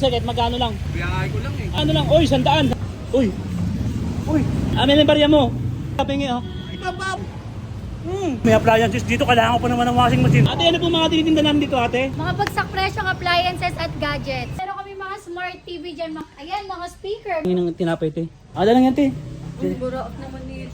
Sakit, magkano lang? Biyahe ko lang eh. Ano lang? Uy, 100. Uy. Uy. Amin yung barya mo. Kapingi ha. Ibabab! May appliances dito. Kailangan ko pa naman ng washing machine. Ate, ano po mga tinitinda namin dito, ate? Mga bagsak presyong appliances at gadgets. Meron kami mga smart TV dyan. Ayan, mga speaker. Ang tinapay, te. Ada lang yan, te. Bura off naman nila.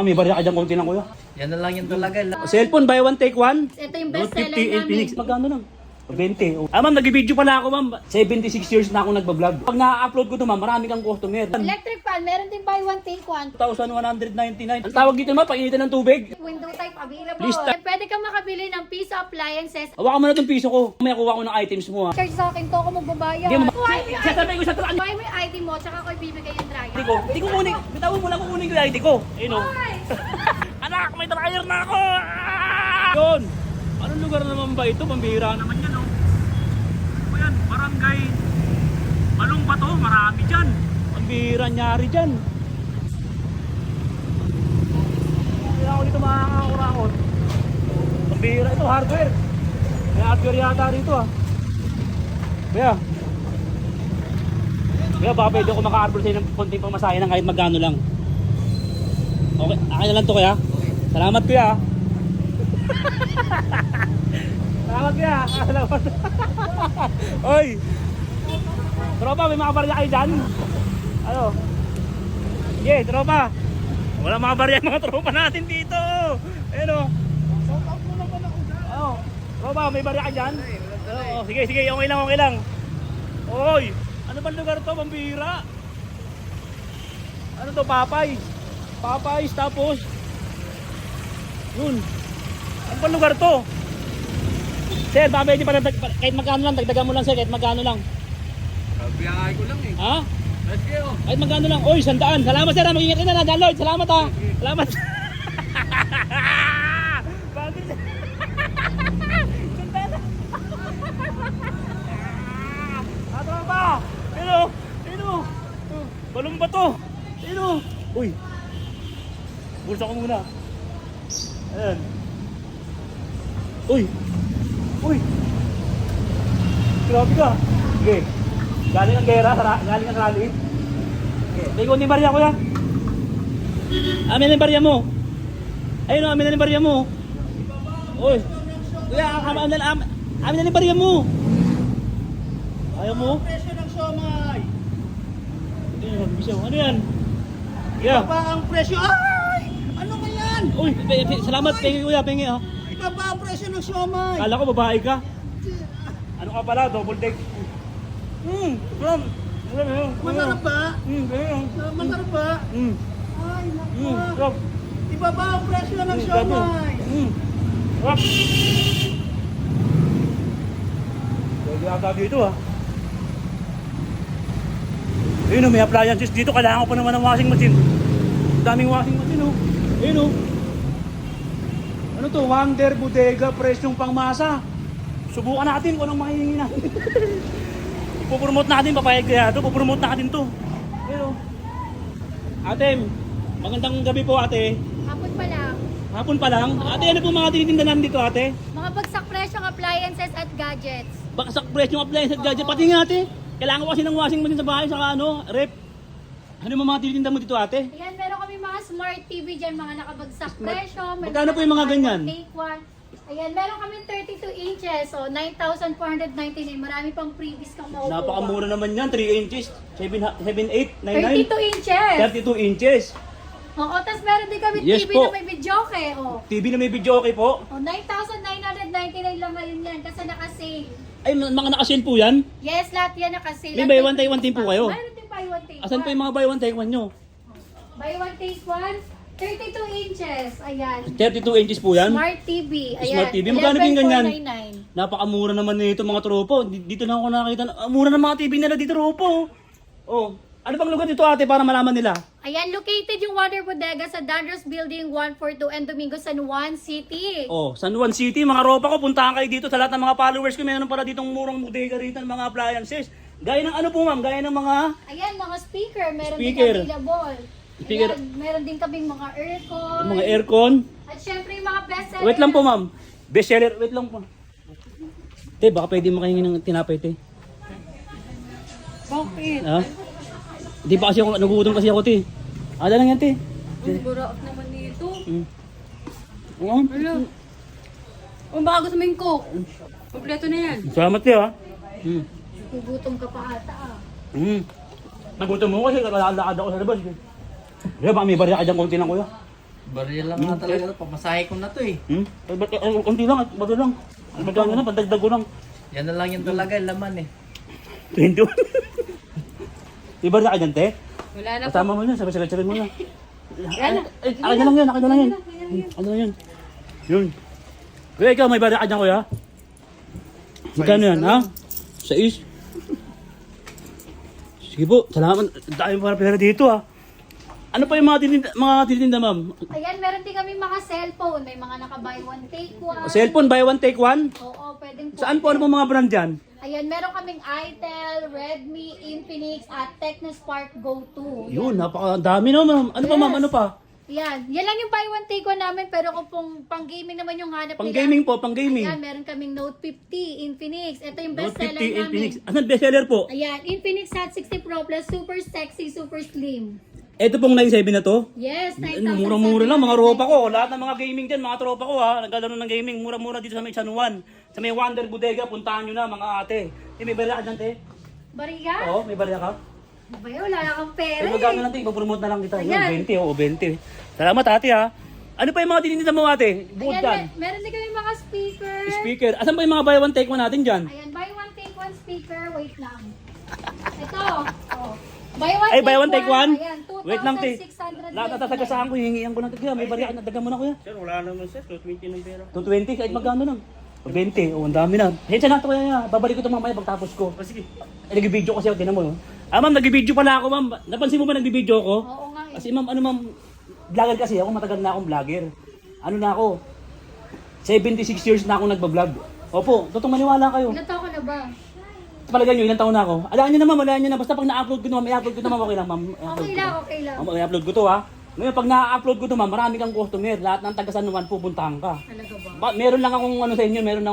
May barya ka dyan, konti lang kuya. Yan na lang yan talaga. Cellphone, buy one, take one. Ito yung Note best seller 50 namin. Infinix. Magkano lang? 20. Ah, ma'am, nag-video pala ako, ma'am. 76 years na ako nagbablog. Pag na-upload ko to, ma'am, marami kang customer. Electric fan, meron din buy one, take one. 1,199. Ang tawag dito, ma'am, painitan ng tubig. Window type available. Lista. And pwede kang makabili ng piso appliances. Hawakan mo na itong piso ko. May kuha ko ng items mo, ha. Charge sa akin to ako magbabayad. Hindi mo Kuhain mo yung sasabihin ko sa truck. Kuhain mo yung ID mo, tsaka ko ibibigay yung dryer. Hindi ko kunin. Bitawan mo lang kukunin ko yung ID ko. Ayun, oh. Hoy! Anak, may dryer na ako! Ah! Yun! Anong lugar naman ba ito? Pambihira naman yan, oh. Ano yan? Barangay Malong ba to? Marami dyan. Pambihira nyari dyan. Kaya ako dito makakakurakot. Pambihira ito, hardware. May hardware yata rito, ah. Kaya baka pwede ako maka-arbor sa'yo ng konting pamasahe ng kahit magkano lang. Okay, akin na lang to kuya. Salamat kuya. Salamat kuya. Salamat. Oy. Tropa, may mga barya kayo dyan? Ano? Sige, tropa. Wala mga barya mga tropa natin dito. Ayun o. Tropa, may barya kayo dyan? Oo, sige, sige. Okay lang, okay lang. Oy. Ano ba lugar to? Pambihira. Ano to? Papay. Papay's tapos yun. Ano ba lugar to? Sir, baka pwede pa kahit magkano lang, dagdagan mo lang sir, kahit magkano lang. Biyahe ko lang eh. Ha? Let's go. Kahit magkano lang. Uy, 100. Salamat sir, mag-ingat ka na, download. Salamat ha. Salamat. Bakit? 100. Tropa. Pero, balong ba to? Pero, uy. Bulsa ko muna. Ayan. Uy! Uy! Grabe ka! Sige. Galing ang gera, galing ang rally. Sige, ni barya ko ya. Amin ang barya mo. Ayun o, amin ang barya mo. Uy! Kuya, amin ang barya mo. Ayaw mo? Presyo ng siomay. Ano yan? Yeah. Ibaba ang presyo. Ay! Ano ba yan? Uy, salamat. Pengi kuya, pengi ha. Ibaba ang presyo ng siomay. Kala ko babae ka. Ano ka pala? Double deck. From. Masarap ba? Ganyan. Masarap ba? Ay, naku. From. Ibaba ang presyo ng siomay. Rock. Pwede ata dito ha. Ayun o, may appliances dito. Kailangan ko pa naman ng washing machine. Daming washing machine o. Ayun o. Ano to? Wonder Bodega, presyong pangmasa. Subukan natin kung anong mahihingi natin. Ipopromote natin, papayag kaya ito. Ipopromote natin to. Ayun o. Ate, magandang gabi po ate. Hapon pa lang. Hapon pa lang. Ate, ano po mga tinitinda namin dito ate? Mga bagsak presyong appliances at gadgets. Baksak presyong appliance at gadget. Pati nga ate. Kailangan ko kasi ng washing machine sa bahay, saka ano, rep. Ano yung mga tinitinda mo dito ate? Ayan, meron kami mga smart TV dyan, mga nakabagsak presyo. Magkano po yung mga ganyan? Take one. Ayan, meron kami 32 inches, so 9,499. Marami pang freebies kang makukuha. Napakamura naman yan, 3 inches, 7, 8, 9, 32 inches. 32 inches. Oo, tapos meron din kami Yes TV po. na may videoke. Oh. TV na may video okay po. Oh, 9,999 lang ngayon yan kasi naka-sale. Ay, mga nakasale po yan. Yes, lahat yan naka-sale. May buy one, take one team po kayo. Mayroon din buy one, take Asan one. pa yung mga buy one, take one nyo? Buy one, take one. 32 inches. Ayan. 32 inches po yan. Smart TV. Ayan. Smart TV. Magkano yung ganyan? 11,499. Napakamura naman nito mga tropo. Dito na ako nakakita. Mura ng mga TV nila dito tropo. Oh, ano bang lugar dito ate para malaman nila? Ayan, located yung Wonder Bodega sa Danros Building 142 and Domingo, San Juan City. Oh, San Juan City, mga ropa ko, puntahan kayo dito sa lahat ng mga followers ko. Meron pala ditong murang bodega rito ng mga appliances. Gaya ng ano po ma'am, gaya ng mga Ayan, mga speaker. Meron Speaker. din available. Speaker. Ayan, meron din kaming mga aircon. mga aircon. At syempre yung mga bestseller. Wait lang po ma'am. Best seller, wait lang po. Te, baka pwede makahingi ng tinapay te. Bakit? Ha? Hindi pa kasi ako, nagugutom kasi ako, te. Ada lang yan, te. Ang buraot naman nito. Oo. Hello. O baka gusto mo yung coke? Kompleto na yan. Salamat, te, ha. Gugutom ka pa ata ah. Nagutom mo kasi lalakad ako sa labas. Kaya baka may barya ka dyan, konti lang, kuya. Baril lang nga talaga. Pamasahe ko na to eh. Konti lang, bato lang. Magkano na, pandagdag ko lang. Yan na lang yung talaga, laman eh. 21. May barya ka dyan, te? Wala na po. Kasama mo yun, sabi-sabi mo na. Akin na lang yan, akin na lang yan. Ano na yan? Yun. Kuya, ikaw may barya ka dyan, kuya? Magkano yan, ha? 6. Sige po, salamat. Dami para pera dito, ha? Ano pa yung mga tinitinda, ma'am? Ayan, meron din kami mga cellphone. May mga naka-buy one, take one. Cellphone, buy one, take one? Oo, pwedeng po. Saan po? Ano po mga brand dyan? Ayan, meron kaming Itel, Redmi, Infinix, at Tecnospark Go 2. Yun, napakadami na, ma'am. Ano pa, ma'am? Ano pa? Yan lang yung buy one, take one namin. Pero kung pang gaming naman yung hanap Pang nila. gaming po, pang gaming. Ayan, meron kaming Note 50, Infinix. Ito yung Note bestseller 50, namin. Infinix. Ano bestseller po? Ayan, Infinix Hot 60 Pro Plus, super sexy, super slim. Ito pong 97 na to? Yes, 9,000. Murang-mura lang, mga tropa ko. Lahat ng mga gaming dyan, mga tropa ko ha. Naglalaro ng gaming, mura-mura dito sa may San Juan. Sa may Wonder Bodega, puntahan nyo na mga ate. May barya ka dyan, te? Bariya? Oo, may barya ka? Baya, wala kang pera Magkano eh. lang, te? Ipapromote na lang kita. Ayan. Yun, 20, oo, 20. Salamat, ate ha. Ano pa yung mga tininita mo, ate? Bukod Ayan, dyan. meron din kami mga speaker. Speaker. Asan pa yung mga buy one, take one natin dyan? Ayan, buy one, take one speaker. Wait lang. Ito. Oh. Buy one, Ay, buy one, take one? Ayan, Wait lang, te. 2,699. Natasagasaan ko, hihingihan ko ng tiga. May barya ka, nagdagan mo na, kuya. Sir, wala naman sir. 220 ng pera. 220, kahit magkano lang. 20, oh, ang dami na. Hensya na ito kaya, babalik ko ito mamaya pagtapos ko. Sige. Nag-video kasi ako, tinan mo. Ma'am, nag-video pala ako, ma'am. Napansin mo ba nag-video ako? Oo nga eh. Kasi ma'am, ma'am, vlogger kasi ako, matagal na akong vlogger. Ano na ako? 76 years na akong nagbablog. Opo, totoong maniwala kayo. Ilan taon ka na ba? Palagay nyo, ilang taon na ako. Alaan nyo na ma'am, alaan nyo na. Basta pag na-upload ko na ma'am, i-upload ko na ma'am, okay lang ma'am. Okay lang, okay lang. Ma'am, i-upload ko to ha. Ngayon, pag na-upload ko to ma'am, marami kang customer. Lahat ng taga San Juan pupuntahan ka. Talaga ba? Meron lang akong ano sa inyo, meron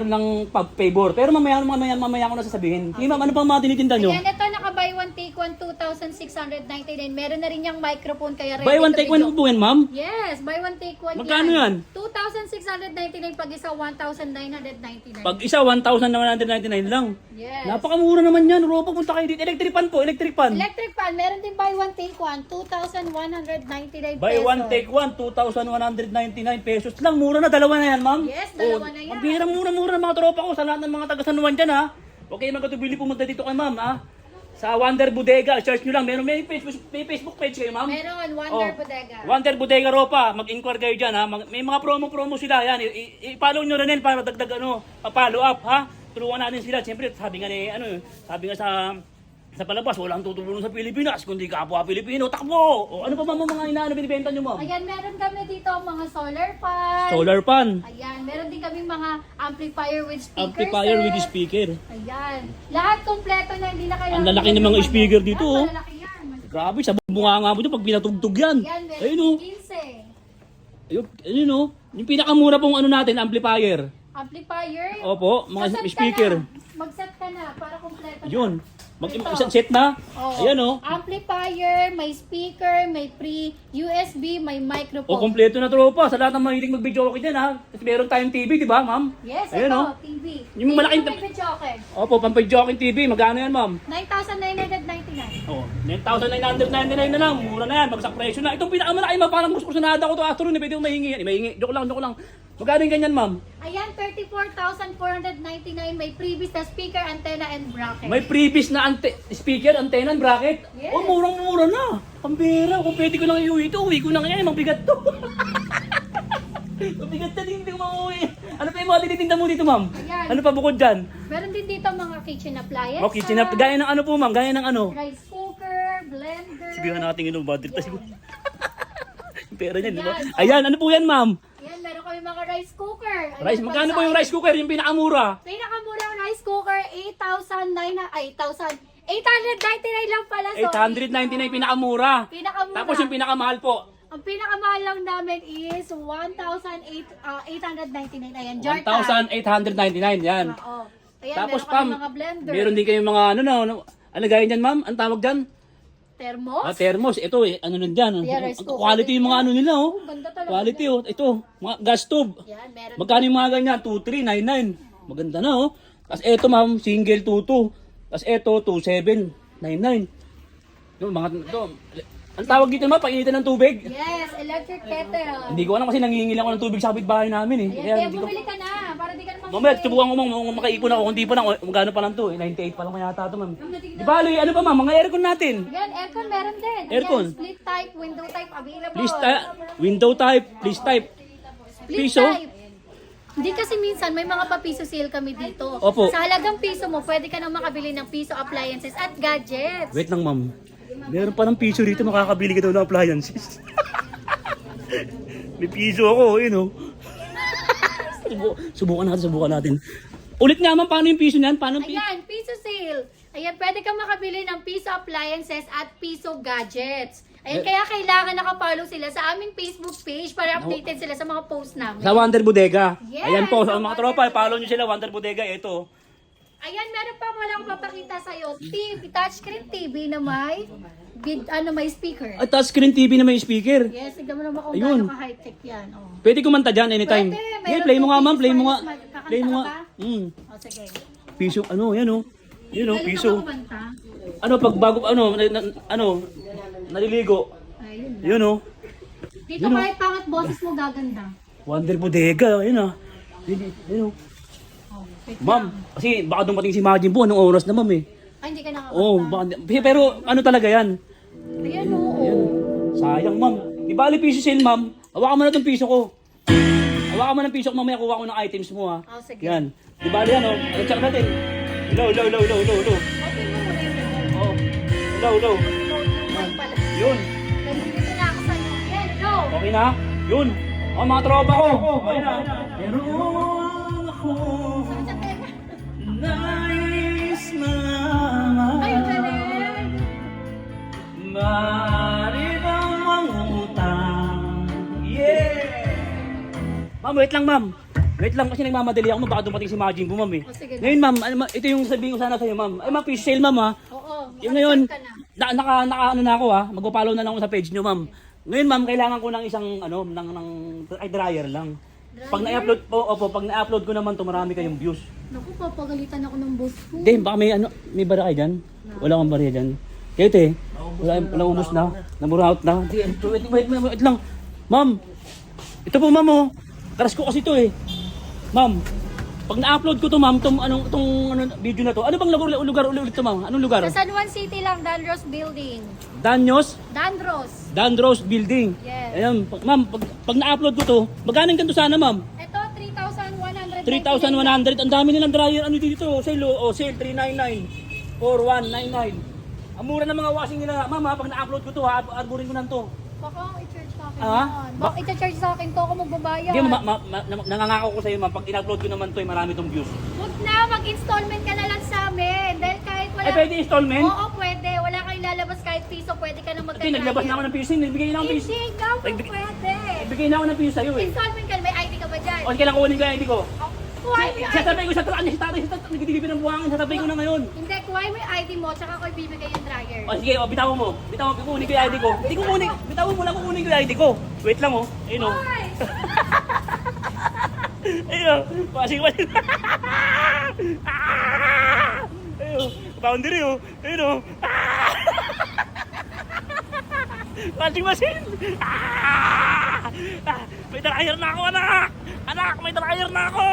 lang favor. Pero mamaya ko na sasabihin. Sige ma'am, ano pang mga tinitinda nyo? Ayan, ito naka-buy one, take one, 2,699. Meron na rin yung microphone, kaya ready Buy one, to take one video. po yan ma'am? Yes, buy one, take one. Magkano yan? 2,699 pag isa, 1,999. Pag isa, 1,999 lang. Yes. Napakamura naman yan. Ropa, punta kayo dito. Electric pan po, electric pan. Electric fan, meron din buy one, take one, 2,199 Buy pesos. one, take one, 2,199 pesos lang. Mura na, dalawa na yan ma'am. Yes, dalawa na yan. Ang bihirang mura-mura ng mga tropa ko sa lahat ng mga taga San Juan dyan ha. Okay, magkatubili pumunta dito kay ma'am ha. Sa Wonder Bodega, search nyo lang. May Facebook page kayo ma'am? Meron, Wonder Oh. Bodega. Wonder Bodega Ropa, mag-inquire kayo dyan ha. May mga promo sila yan. I-follow nyo rin yan para dagdag pa-follow up ha. Tulungan natin sila. Siyempre, sabi nga sa palabas, walang tutulong sa Pilipinas, kundi kapwa Pilipino, takbo! O ano pa ba mga inaano binibenta nyo ma'am? Ayan, meron kami dito mga solar fan. Solar pan, Ayan, meron din kami mga amplifier with speaker amplifier set. with speaker. Ayan. Lahat kompleto na, hindi na kailangan. Ang lalaki ng mga speaker dito, oh. Malalaki yan. Grabe, sa bunga nga mo dyan pag pinatugtog yan. Ayan, meron Ayun o. 15. Ayun o. Yung pinakamura pong ano natin, amplifier. Amplifier. Opo, mga Saset ka speaker. na. Mag-set ka na para kompleto na. Yun. Ito. Isang set na. Oo. Ayan o. Amplifier, may speaker, may pre-USB, may O microphone. kompleto na tropa. Sa lahat ng mahilig mag-video okay dyan ha. Kasi meron tayong TV, di ba ma'am? Yes, Ayan, ito, oh. TV. Yung TV malaking- na may videoke. Opo, pampay-joking TV. Magkano yan ma'am? 9,999. Oh, 9,999 na lang. Mura na yan. Bagsak presyo na. Itong pinakamalaki ma'am. Parang kursunada ko to. Astro, pwede kong mahingi yan. Mahingi. Joke lang. Magkano yung ganyan ma'am? Ayan, 34,499. May previous na speaker, antenna, and bracket. May previous na speaker, antenna, bracket. Yes. Oh, murang-mura na. Pambira. Kung pwede ko lang iuwi ito, uwi ko na ngayon. Mabigat to. Mabigat na din, hindi ko mauwi. Ano pa yung mga tinitinda mo dito, ma'am? Ayan. Ano pa bukod dyan? Meron din dito mga kitchen appliances. Oh, kitchen up. Gaya ng ano po, ma'am? Gaya ng ano? Rice cooker, blender. Sige natin yun, bad trip. Yung pera niya, di ba? Ayan. Ayan, ano po yan, ma'am? Ayan, meron kami mga rice cooker. Ayan, Rice, magkano po yung rice cooker? Yung pinakamura. Pinakamurang rice cooker, 899 lang pala. Sorry. 899 pinakamura. Pinakamura. Tapos yung pinakamahal po, Ang pinakamahal lang namin is 1,899. Ayan, jar top. 1,899. Yan. Oo. Ayan, Tapos, meron kami ma'am, mga blender. meron din kayong mga ano gaya dyan, ma'am? Ang tawag dyan? Thermos. Thermos. Ito ano nun dyan? Ayan, rice Ang cooker. quality yung mga ano nila, oh. Oh, ganda talaga. Quality, oh. Ito, mga gas stove. Yan, meron. Magkano yung mga ganyan? 2,399. Maganda na, oh. Tapos eto, ma'am, single 22. Tapos eto, 2,799. Yung mga, ito, ang tawag dito, ma'am, painitan ng tubig. Yes, electric kettle. Hindi ko alam kasi nangingilang ako ng tubig sa kapitbahay namin, eh. Ayan, Kaya kaya hindi ko... bumili ka na. Para di ka naman Mamaya, subukan ko, ma'am, makaipon ako. Kung di pa lang, magkano pa lang to, eh. 98 pa lang yata to, ma'am. Di bali, ano pa, ma'am, mga aircon natin. Yan, aircon meron din. Aircon. Ayan, split type, window type available. Please window type, please type. Split piso? type. Hindi kasi minsan may mga papiso sale kami dito. Opo. Sa halagang piso mo, pwede ka nang makabili ng piso appliances at gadgets. Wait lang, ma'am. Meron pa ng piso dito, makakabili ka daw ng appliances. May piso ako, yun, oh. Subukan natin. Ulit nga, ma'am, paano yung piso niyan? Paano yung piso? Ayan, piso sale. Ayan, pwede kang makabili ng piso appliances at piso gadgets. Ayan, kaya kailangan nakapollow sila sa aming Facebook page para updated sila sa mga post namin. Sa Wonder Bodega. Yes, Ayan po, sa sa mga Wonder tropa, Bodega. follow nyo sila, Wonder Bodega, ito. Ayan, meron pa wala akong papakita sa'yo. TV, touchscreen TV na may, may speaker. At touchscreen TV na may speaker. Yes, tignan mo naman kung Ayun. gaano ka-high-tech yan. Oh. Pwede kumanta dyan anytime. Pwede, Yeah, meron play mo nga, tong ma'am, play mo nga. Christmas, kakanta Play mo ka nga. ba? Oh, sige. Piso, ano, yan, oh. Yun, oh, Galing piso. ka ba kumanta? Ano, pag bago, naliligo. Ayun. Yun, oh. Dito kahit pangat boses mo gaganda. Wonder Bodega, yun, ah. Yun, oh. Oh, wait Ma'am, lang. kasi baka dumating si Majin po, anong oras na, ma'am, eh. Ay, hindi ka nakakanta. Oo, pero ano talaga yan? Ayan, oo. Sayang, ma'am. Di bali piso sale, ma'am. Hawakan mo na itong piso ko. Hawakan mo ng piso ko, mamaya kuha ko ng items mo, ha. Oh, sige. Yan. Di bali yan, oh. Check natin. Low. Okay mo muna yun. Oh. Low. Ay, pala. Yun. Nandito na ako sa'yo. Yan, go! Okay na? Yun. Oh, mga tropa ko. Okay na. Meron ako Sakit sa tenga. nais Ay, mamahal. galing! Maaari bang mangutang? Yeah! Ma'am, wait lang, ma'am. Wait lang kasi nagmamadali ako, baka dumating si Majin po, ma'am, eh. Oh, sige na. Ngayon, ma'am, ito yung sabihin ko sana sa'yo, ma'am. Ay, ma'am, piso sale, ma'am, ha. Oo, Yung ngayon, makasal ka na. ano na ako, ha. Magpa-follow na lang ako sa page nyo, ma'am. Ngayon, ma'am, kailangan ko ng isang, dryer lang. Pag na-upload po, pag na-upload ko naman to, marami kayong views. Naku, papagalitan ako ng boss ko. Hindi, baka may bara kayo dyan? Wala kang barya dyan. Kaya ito, wala ubos na. Namura out na. Wait lang. Ma'am, ito po, ma'am, oh. Crush ko kasi ito, eh. Ma'am, pag na-upload ko to, ma'am, tong video na to, ano bang lugar ulit to, ma'am? Anong lugar? Sa San Juan City lang, Danros Building. Danyos? Dandros. Danrose Building. Yes. Ayan, ma'am, pag na-upload ko to, magkano yung ganito sana, ma'am? Ito, 3,100. 3,100. Ang dami nilang dryer. Ano dito? Sale, sale 399. 4,199. Ang mura ng mga washing nila. Ma'am, pag na-upload ko to, arburin ko na to. Baka i-charge sa akin Ah? yan. Baka i-charge sa akin to ako magbabayad. Hindi, nangangako ko sa iyo, ma'am. Pag in-upload ko naman to, marami tong views. Huwag na, mag-installment ka na lang sa amin. Dahil kahit wala... Ay, pwede installment? Oo, pwede. Wala kang ilalabas kahit piso, pwede ka nang Hindi, naglabas na ako ng piso. Nagbigay na ako ng piso. Hindi, ikaw po Nagbigay- pwede. Nagbigay na ako ng piso sa'yo, eh. Installment ka na, may ID ka ba dyan? O, kailangan kukunin ko yung ID ko. Kuhay mo yung ID. Sasabihin ko sa tatay, nagtitipid ng buhangin. Sasabihin ko na ngayon. Hindi, kuhay mo yung ID mo, tsaka ko ibibigay yung dryer. O, sige, bitawan mo. Bitawan mo, kukunin ko yung ID ko. Hindi kukunin. Bitawan mo lang, kukunin ko yung ID ko. Wait lang, oh. Ayun, oh. Hoy! Ayun, pasing. Ayun, boundary, oh. Ayun, oh. Washing machine! May dryer na ako, anak! Anak, may dryer na ako!